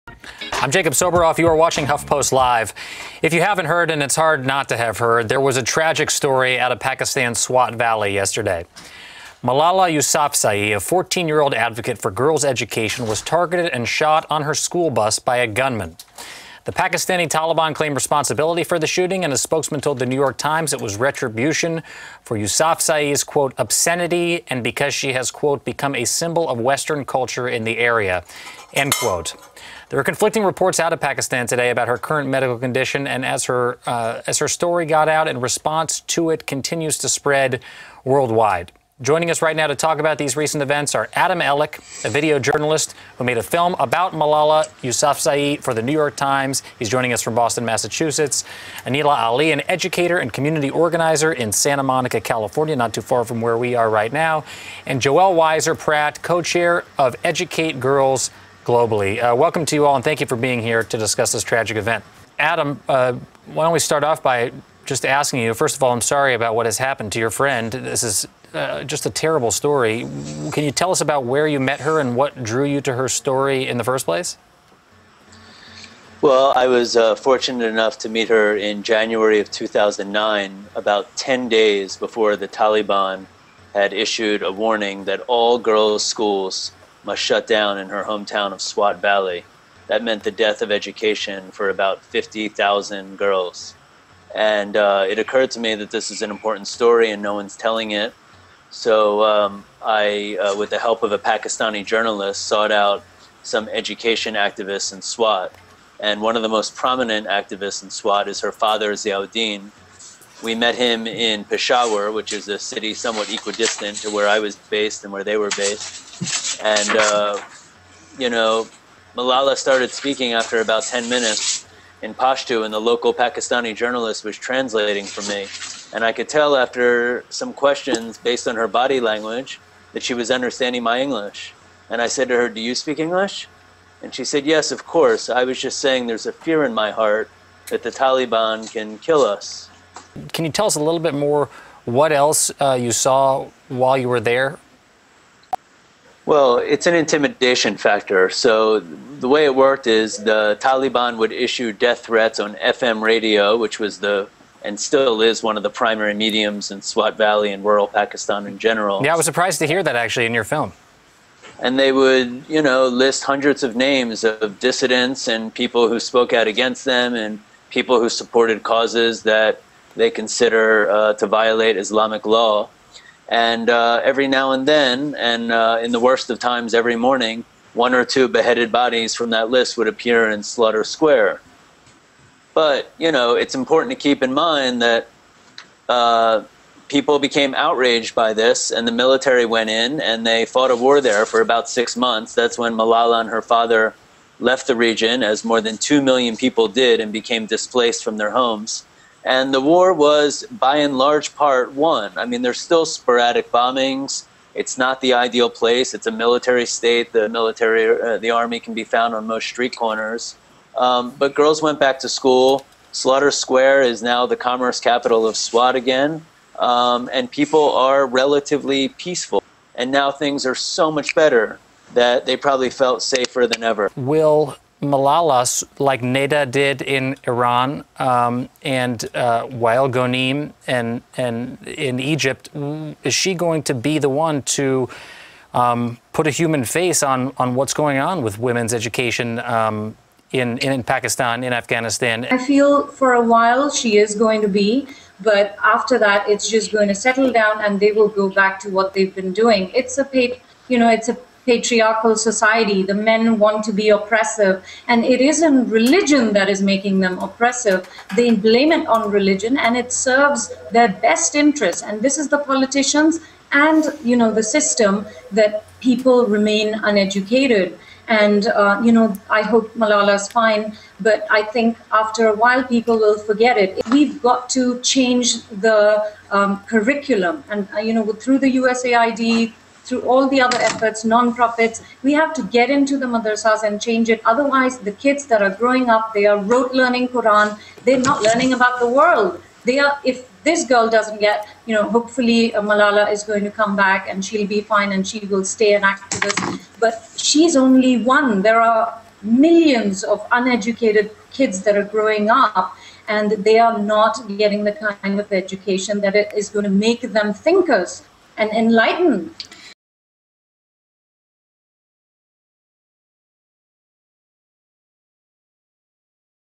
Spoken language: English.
I'm Jacob Soboroff. You are watching HuffPost Live. If you haven't heard, and it's hard not to have heard, there was a tragic story out of Pakistan's Swat Valley yesterday. Malala Yousafzai, a 14-year-old advocate for girls' education, was targeted and shot on her school bus by a gunman. The Pakistani Taliban claimed responsibility for the shooting, and a spokesman told the New York Times it was retribution for Yousafzai's, quote, obscenity and because she has, quote, become a symbol of Western culture in the area, end quote. There are conflicting reports out of Pakistan today about her current medical condition, and as her story got out and response to it continues to spread worldwide. Joining us right now to talk about these recent events are Adam Ellick, a video journalist who made a film about Malala Yousafzai for the New York Times. He's joining us from Boston, Massachusetts. Anila Ali, an educator and community organizer in Santa Monica, California, not too far from where we are right now. And Joelle Wyser-Pratte, co-chair of Educate Girls Globally. Welcome to you all, and thank you for being here to discuss this tragic event. Adam, why don't we start off by just asking you, first of all, I'm sorry about what has happened to your friend. This is just a terrible story. Can you tell us about where you met her and what drew you to her story in the first place? Well, I was fortunate enough to meet her in January of 2009, about 10 days before the Taliban had issued a warning that all girls' schools must shut down in her hometown of Swat Valley. That meant the death of education for about 50,000 girls. And it occurred to me that this is an important story and no one's telling it. So I, with the help of a Pakistani journalist, sought out some education activists in Swat. And one of the most prominent activists in Swat is her father, Ziauddin. We met him in Peshawar, which is a city somewhat equidistant to where I was based and where they were based. And, you know, Malala started speaking after about 10 minutes in Pashto, and the local Pakistani journalist was translating for me. And I could tell after some questions based on her body language that she was understanding my English. And I said to her, "Do you speak English?" And she said, "Yes, of course. I was just saying there's a fear in my heart that the Taliban can kill us." Can you tell us a little bit more what else you saw while you were there? Well, it's an intimidation factor. So the way it worked is the Taliban would issue death threats on FM radio, which was and still is one of the primary mediums in Swat Valley and rural Pakistan in general. Yeah, I was surprised to hear that actually in your film. And they would, you know, list hundreds of names of dissidents and people who spoke out against them and people who supported causes that they consider to violate Islamic law. And every now and then, and in the worst of times every morning, one or two beheaded bodies from that list would appear in Slaughter Square. But, you know, it's important to keep in mind that people became outraged by this, and the military went in and they fought a war there for about 6 months. That's when Malala and her father left the region, as more than 2 million people did, and became displaced from their homes. And the war was, by and large part, won. I mean, there's still sporadic bombings. It's not the ideal place. It's a military state. The army can be found on most street corners. But girls went back to school. Slaughter Square is now the commerce capital of Swat again. And people are relatively peaceful. And now things are so much better that they probably felt safer than ever. Will Malala, like Neda did in Iran and Wael Ghonim and in Egypt, is she going to be the one to put a human face on what's going on with women's education in Pakistan, in Afghanistan? I feel for a while she is going to be, but after that it's just going to settle down and they will go back to what they've been doing. It's a patriarchal society. The men want to be oppressive, and it isn't religion that is making them oppressive. They blame it on religion, and it serves their best interests. And this is the politicians and, you know, the system, that people remain uneducated. And, you know, I hope Malala's fine, but I think after a while people will forget it. We've got to change the curriculum, and, you know, through the USAID, through all the other efforts, non-profits, we have to get into the madrasas and change it. Otherwise, the kids that are growing up, they are rote learning Quran. They're not learning about the world. They are, if this girl doesn't get, you know, hopefully Malala is going to come back and she'll be fine and she will stay an activist. But she's only one. There are millions of uneducated kids that are growing up, and they are not getting the kind of education that is going to make them thinkers and enlightened